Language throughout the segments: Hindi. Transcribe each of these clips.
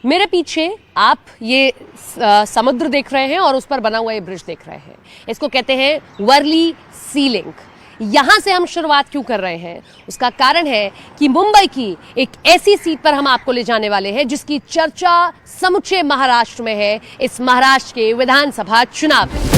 मेरे पीछे आप ये समुद्र देख रहे हैं और उस पर बना हुआ ये ब्रिज देख रहे हैं। इसको कहते हैं वर्ली सी लिंक। यहाँ से हम शुरुआत क्यों कर रहे हैं, उसका कारण है कि मुंबई की एक ऐसी सीट पर हम आपको ले जाने वाले हैं जिसकी चर्चा समूचे महाराष्ट्र में है, इस महाराष्ट्र के विधानसभा चुनाव में।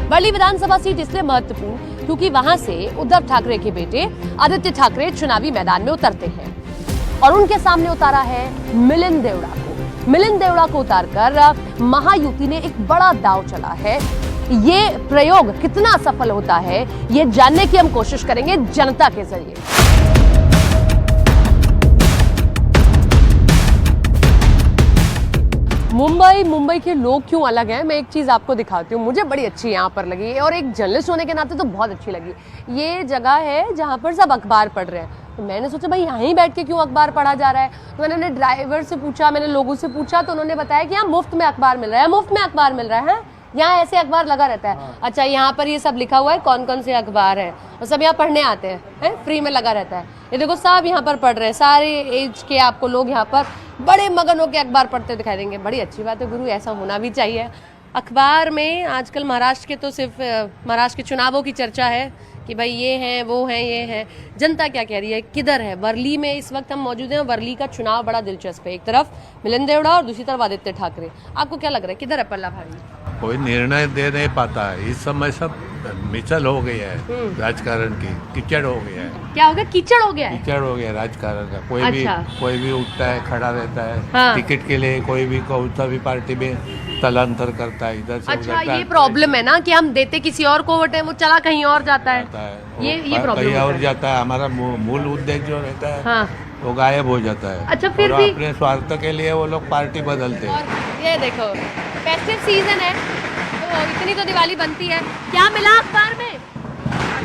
वर्ली विधानसभा सीट इसलिए महत्वपूर्ण क्योंकि वहां से उद्धव ठाकरे के बेटे आदित्य ठाकरे चुनावी मैदान में उतरते हैं और उनके सामने उतारा है मिलिंद देवड़ा को। मिलिंद देवड़ा को उतारकर महायुति ने एक बड़ा दांव चला है। ये प्रयोग कितना सफल होता है ये जानने की हम कोशिश करेंगे जनता के जरिए। मुंबई के लोग क्यों अलग हैं, मैं एक चीज़ आपको दिखाती हूँ। मुझे बड़ी अच्छी यहाँ पर लगी और एक जर्नलिस्ट होने के नाते तो बहुत अच्छी लगी। ये जगह है जहाँ पर सब अखबार पढ़ रहे हैं, तो मैंने सोचा भाई यहीं बैठ के क्यों अखबार पढ़ा जा रहा है। तो मैंने ड्राइवर से पूछा, मैंने लोगों से पूछा, तो उन्होंने बताया कि यहाँ मुफ्त में अखबार मिल रहा है। मुफ्त में अखबार मिल रहा है, यहाँ ऐसे अखबार लगा रहता है। अच्छा, यहाँ पर ये सब लिखा हुआ है कौन कौन से अखबार हैं और सब यहाँ पढ़ने आते हैं, फ्री में लगा रहता है। ये देखो सब यहाँ पर पढ़ रहे हैं, सारे एज के आपको लोग यहाँ पर बड़े मगन होकर अखबार पढ़ते दिखाई देंगे। बड़ी अच्छी बात है गुरु, ऐसा होना भी चाहिए। अखबार में आजकल महाराष्ट्र के तो सिर्फ महाराष्ट्र के चुनावों की चर्चा है कि भाई ये हैं वो हैं ये हैं। जनता क्या कह रही है, किधर है? वर्ली में इस वक्त हम मौजूद हैं। वर्ली का चुनाव बड़ा दिलचस्प है। एक तरफ मिलिंद देवड़ा और दूसरी तरफ आदित्य ठाकरे। आपको क्या लग रहा है किधर है पल्ला भारी? कोई निर्णय दे नहीं पाता है इस समय। सब मिचल हो गया है राजकारण की, कीचड़ हो गया है। क्या हो गया? कीचड़ हो गया है, कीचड़ हो गया राजकारण का। अच्छा। कोई भी उठता है, खड़ा रहता है। हाँ। टिकट के लिए कोई भी भी पार्टी में स्थलांतर करता है, इधर से अच्छा, ये प्रॉब्लम है ना कि हम देते किसी और को वोट है, वो चला कहीं और जाता है। ये प्रॉब्लम कहीं और जाता है। हमारा मूल उद्देश्य जो रहता है हाँ। वो गायब हो जाता है। अच्छा, फिर और भी अपने स्वार्थ के लिए वो लोग पार्टी बदलते हैं। और ये देखो फेस्टिव सीजन है तो इतनी तो दिवाली बनती है। क्या मिला अखबार में?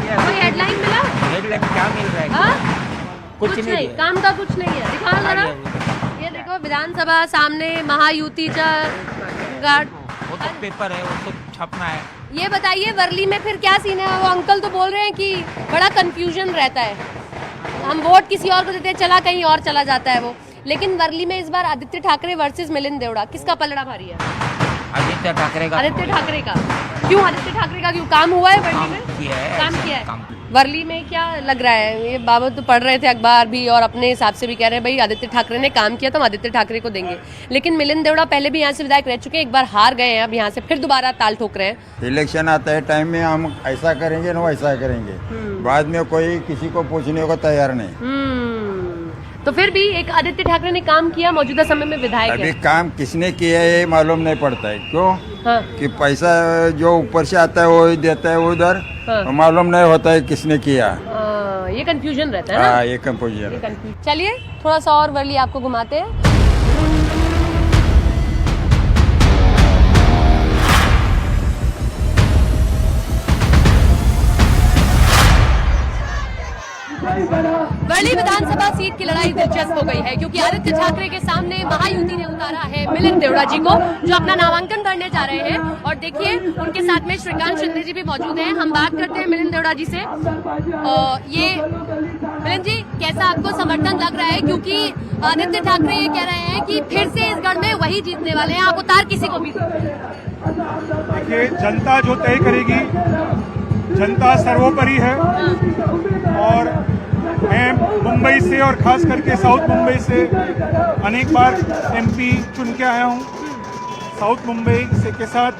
कोई हेडलाइन मिला? हेडलाइन क्या मिल रहा है? हाँ? कुछ नहीं, काम का कुछ नहीं है। दिखाओ जरा। ये देखो विधानसभा सामने महायुति गार्ड, वो तो पेपर है, वो तो छपना है। ये बताइए वर्ली में फिर क्या सीन है? वो अंकल तो बोल रहे हैं कि बड़ा कंफ्यूजन रहता है, हम वोट किसी और को देते हैं, चला कहीं और चला जाता है वो। लेकिन वर्ली में इस बार आदित्य ठाकरे वर्सेस मिलिंद देवड़ा, किसका पलड़ा भारी है? आदित्य ठाकरे का। आदित्य ठाकरे का। क्यों आदित्य ठाकरे का? क्यों? काम हुआ है वर्ली में? काम किया है। वर्ली में क्या लग रहा है? ये बाबा तो पढ़ रहे थे अखबार भी और अपने हिसाब से भी कह रहे हैं भाई आदित्य ठाकरे ने काम किया तो हम आदित्य ठाकरे को देंगे। लेकिन मिलिंद देवड़ा पहले भी यहाँ से विधायक रह चुके हैं, एक बार हार गए हैं, अब यहाँ से फिर दोबारा ताल ठोक रहे हैं। इलेक्शन आता है टाइम में हम ऐसा करेंगे ना वैसा करेंगे, बाद में कोई किसी को पूछने को तैयार नहीं। तो फिर भी एक आदित्य ठाकरे ने काम किया, मौजूदा समय में विधायक अभी है। काम किसने किया है ये मालूम नहीं पड़ता है। क्यों? हाँ। कि पैसा जो ऊपर से आता है वो ही देता है उधर। हाँ। मालूम नहीं होता है किसने किया। ये कंफ्यूजन रहता है ना? हाँ, ये कंफ्यूजन। चलिए थोड़ा सा और वर्ली आपको घुमाते हैं। वर्ली विधानसभा सीट की लड़ाई दिलचस्प हो गई है क्योंकि आदित्य ठाकरे के सामने महायुति ने उतारा है मिलिंद देवड़ा जी को, जो अपना नामांकन करने जा रहे हैं। और देखिए उनके साथ में श्रीकांत शिंदे जी भी मौजूद हैं। हम बात करते हैं मिलिंद देवड़ा जी से। ये मिलिंद जी, कैसा आपको समर्थन लग रहा है? क्योंकि आदित्य ठाकरे ये कह रहे हैं कि फिर से इस गढ़ में वही जीतने वाले हैं, आप उतार किसी को भी। देखिए, जनता जो तय करेगी, जनता सर्वोपरि है। और मैं मुंबई से और खास करके साउथ मुंबई से अनेक बार एमपी चुन के आया हूँ। साउथ मुंबई से के साथ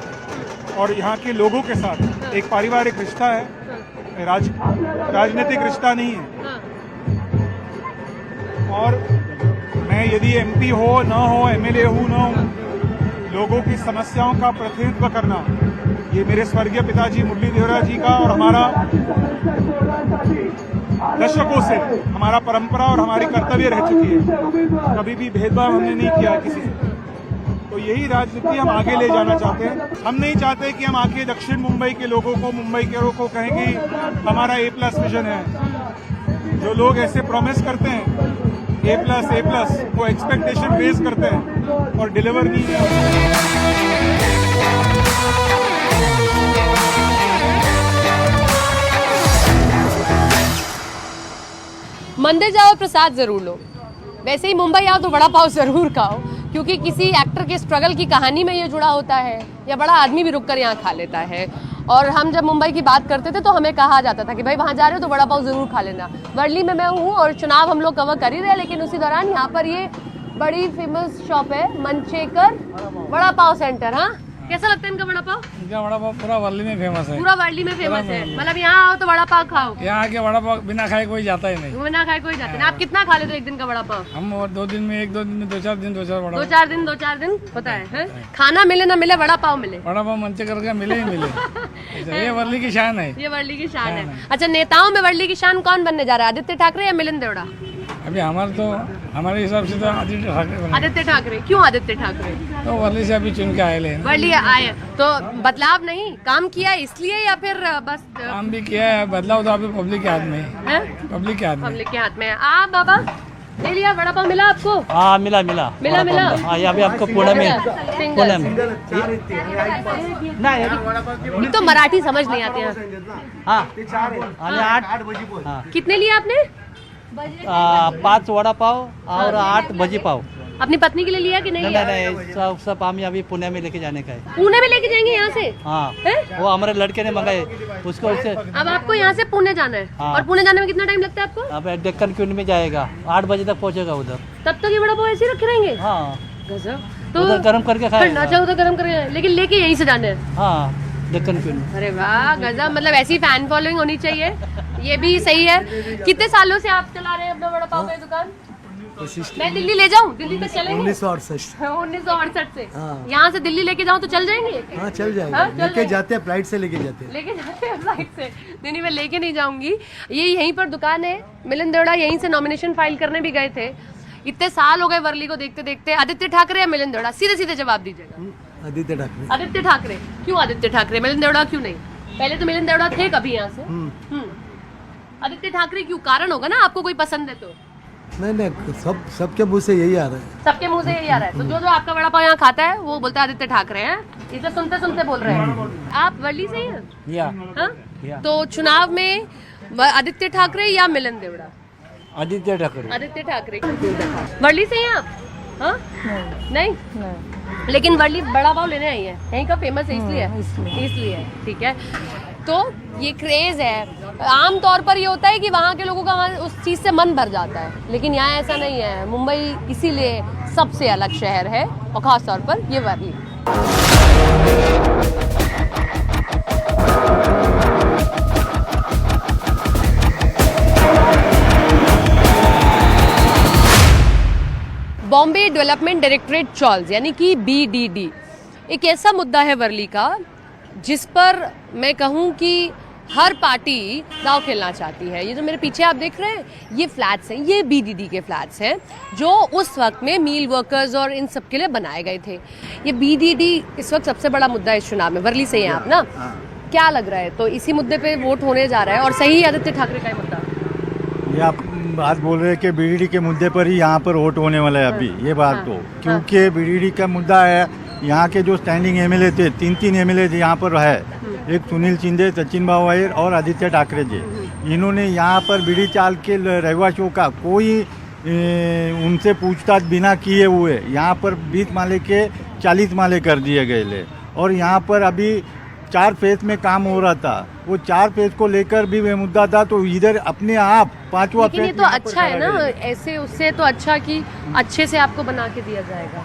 और यहाँ के लोगों के साथ एक पारिवारिक रिश्ता है, राजनीतिक रिश्ता नहीं है। और मैं यदि एमपी हो न हो, एमएलए हूँ न हूँ, लोगों की समस्याओं का प्रतिनिधित्व करना ये मेरे स्वर्गीय पिताजी मुरली देवरा जी का और हमारा दशकों से हमारा परंपरा और हमारी कर्तव्य रह चुकी है। कभी भी भेदभाव हमने नहीं किया किसी से। तो यही राजनीति हम आगे ले जाना चाहते हैं। हम नहीं चाहते कि हम आके दक्षिण मुंबई के लोगों को, मुंबई के लोगों को कहें कि हमारा A+ विजन है। जो लोग ऐसे प्रॉमिस करते हैं A+, वो एक्सपेक्टेशन बेस करते हैं और डिलीवर नहीं करते। मंदिर जाओ प्रसाद जरूर लो, वैसे ही मुंबई आओ तो वड़ा पाव जरूर खाओ, क्योंकि किसी एक्टर के स्ट्रगल की कहानी में ये जुड़ा होता है, या बड़ा आदमी भी रुककर यहाँ खा लेता है। और हम जब मुंबई की बात करते थे तो हमें कहा जाता था कि भाई वहाँ जा रहे हो तो वड़ा पाव जरूर खा लेना। वर्ली में मैं हूँ और चुनाव हम लोग कवर कर ही रहे हैं, लेकिन उसी दौरान यहाँ पर ये बड़ी फेमस शॉप है मंचेकर वड़ा पाव सेंटर। हाँ, कैसा लगता है इनका वड़ा पाव? इनका वड़ा पाव पूरा वर्ली में फेमस है। पूरा वर्ली में फेमस है, मतलब यहाँ आओ तो वड़ा पाव खाओ। यहाँ आके वड़ा पाव बिना खाए कोई जाता ही नहीं। बिना खाए कोई जाते नहीं। आप कितना खा लेते हो एक दिन का वड़ा पाव? हम और 2 दिन में 1-2 दिन में 2-4 दिन 2-4 वड़ा 2-4 दिन होता है? खाना मिले ना मिले वड़ा पाव मिले। वड़ा पाव मंचे करके मिले ही मिले। ये वर्ली की शान है। ये वर्ली की शान है। अच्छा, नेताओं में वर्ली की शान कौन बनने जा रहा है, आदित्य ठाकरे या मिलिंद देवड़ा? अभी हमारे हिसाब से तो आदित्य ठाकरे बने। आदित्य ठाकरे, क्यों आदित्य ठाकरे? तो वर्ली से अभी चुन के आए ले। वर्ली आए तो बदलाव नहीं, काम किया इसलिए या फिर बस? काम भी किया है, बदलाव तो अभी पब्लिक के हाथ में है। पब्लिक के हाथ में। पब्लिक के हाथ में है। आप बाबा ले लिया वड़ा पाव, मिला आपको? हाँ, मिला। हाँ, यहाँ भी आपको पुणे में एक तो मराठी समझ नहीं आते हैं। हाँ, 8 कितने लिए आपने? 5 वड़ा पाव और 8 भजी पाव। अपनी पत्नी के लिए लिया कि नहीं लिया? नहीं, सब हम अभी पुणे में लेके जाने का है। पुणे में लेके जाएंगे यहाँ से? हाँ, है? वो हमारे लड़के ने मंगाए उसको उससे। अब आपको यहाँ से पुणे जाना है। हाँ। और पुणे जाने में कितना टाइम लगता है आपको? अब डेक्कन क्वीन में जाएगा, 8 बजे तक पहुँचेगा उधर। तब तक ये वड़ा पाव ऐसे ही रखे रहेंगे? हाँ, गजब। उधर गर्म करके खाएगा। अच्छा, उधर गर्म करके, लेकिन लेके यहीं से जाना है? हाँ, डेक्कन क्वीन। अरे वाह, गजब। मतलब ऐसी फैन फॉलोइंग होनी चाहिए, ये भी सही है। कितने सालों से आप चला रहे हैं अपना वड़ा पाव की दुकान? मैं दिल्ली ले जाऊँ, दिल्ली तक चलेंगे? 1968 से। यहाँ से दिल्ली लेके जाऊँ तो चल जाएंगे? हाँ, चल जाएंगे। लेके जाते हैं, फ्लाइट से लेके जाते हैं। फ्लाइट से नहीं, मैं लेके नहीं जाऊंगी। ये यहीं पर दुकान है, मिलिंद देवड़ा यहीं से नॉमिनेशन फाइल करने भी गए थे। इतने साल हो गए वर्ली को देखते देखते। आदित्य ठाकरे या मिलिंद देवड़ा? सीधे सीधे जवाब दीजिएगा। आदित्य ठाकरे। आदित्य ठाकरे, क्यों आदित्य ठाकरे? मिलिंद देवड़ा क्यों नहीं? पहले तो मिलिंद देवड़ा थे कभी यहाँ से। आदित्य ठाकरे क्यों? कारण होगा ना, आपको कोई पसंद है तो? नहीं, सबके मुंह से यही आ रहा है। सबके मुंह से यही आ रहा है। तो जो आपका वड़ा पाव यहाँ खाता है वो बोलता है आदित्य ठाकरे हैं। इसे सुनते सुनते बोल रहे हैं। आप वर्ली से ही हैं? हाँ? तो चुनाव में आदित्य ठाकरे या मिलिंद देवड़ा? आदित्य ठाकरे। आदित्य ठाकरे। वर्ली से हैं आप? हाँ? नहीं? लेकिन वर्ली बड़ा पाव लेने आई है, यहीं का फेमस है इसलिए। ठीक है, तो ये क्रेज है। आम तौर पर ये होता है कि वहाँ के लोगों का उस चीज़ से मन भर जाता है, लेकिन यहाँ ऐसा नहीं है। मुंबई इसीलिए सबसे अलग शहर है, और ख़ास तौर पर ये वर्ली। बॉम्बे डेवलपमेंट डायरेक्टरेट चॉल्स यानी कि BDD एक ऐसा मुद्दा है वर्ली का जिस पर मैं कहूँ कि हर पार्टी दांव खेलना चाहती है। ये जो मेरे पीछे आप देख रहे हैं, ये फ्लैट्स हैं, ये BDD के फ्लैट्स हैं जो उस वक्त में मील वर्कर्स और इन सब के लिए बनाए गए थे। ये BDD इस वक्त सबसे बड़ा मुद्दा है इस चुनाव में। वर्ली से हैं आप ना, क्या लग रहा है? तो इसी मुद्दे पे वोट होने जा रहा है, और सही आदित्य ठाकरे का मुद्दा? ये आप बात बोल रहे हैं कि BDD के मुद्दे पर ही यहाँ पर वोट होने वाला है अभी, ये बात तो क्योंकि BDD का मुद्दा है। यहाँ के जो स्टैंडिंग MLA थे, 3 MLA यहाँ पर है, एक सुनील शिंदे, सचिन बाबू अय्यर और आदित्य ठाकरे जी। इन्होंने यहाँ पर बीड़ी चाल के रहवासियों का कोई उनसे पूछताछ बिना किए हुए यहाँ पर 20 माले के 40 माले कर दिए गए ले। और यहाँ पर अभी 4 फेज में काम हो रहा था, वो 4 फेज को लेकर भी वे मुद्दा था, तो इधर अपने आप 5वां फेज। ये तो अच्छा है ना, ऐसे उससे तो अच्छा कि अच्छे से आपको बना के दिया जाएगा।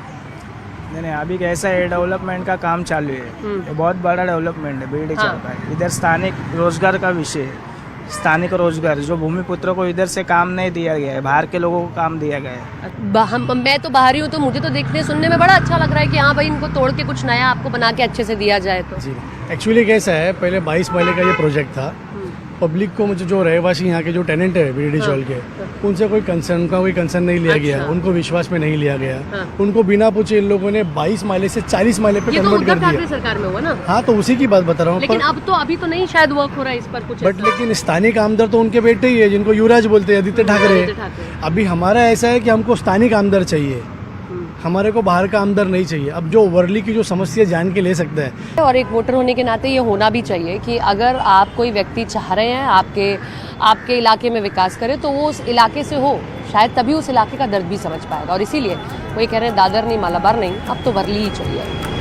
नहीं, अभी कैसा है, डेवलपमेंट का काम चालू है। ये बहुत बड़ा डेवलपमेंट है BDD चल रहा है। इधर स्थानिक रोजगार का विषय है, स्थानिक रोजगार जो भूमिपुत्रों को इधर से काम नहीं दिया गया है, बाहर के लोगों को काम दिया गया है। मैं तो बाहरी हूँ, तो मुझे तो देखने सुनने में बड़ा अच्छा लग रहा है कि हाँ भाई, इनको तोड़ के कुछ नया आपको बना के अच्छे से दिया जाए। तो जी, एक्चुअली कैसा है, पहले 22 माले का ये प्रोजेक्ट था। पब्लिक को, मुझे जो रहवासी यहाँ के जो टेनेंट है BDD चौल के, उनसे कोई कंसर्न नहीं लिया गया, उनको विश्वास में नहीं लिया गया। उनको बिना पूछे इन लोगों ने 22 माले से 40 माले पे कन्वर्ट कर दिया। सरकार में हुआ ना? हाँ, तो उसी की बात बता रहा हूँ। लेकिन अब तो अभी तो नहीं शायद वर्क हो रहा है इस पर कुछ। बट लेकिन स्थानिक आमदार तो उनके बेटे ही है, जिनको युवराज बोलते हैं, आदित्य ठाकरे। अभी हमारा ऐसा है कि हमको स्थानिक आमदार चाहिए, हमारे को बाहर का आमदर नहीं चाहिए। अब जो वर्ली की जो समस्या जान के ले सकता है। और एक वोटर होने के नाते ये होना भी चाहिए कि अगर आप कोई व्यक्ति चाह रहे हैं आपके इलाके में विकास करे तो वो उस इलाके से हो, शायद तभी उस इलाके का दर्द भी समझ पाएगा। और इसीलिए वो ये कह रहे हैं दादर नहीं, मालाबार नहीं, अब तो वर्ली ही चाहिए।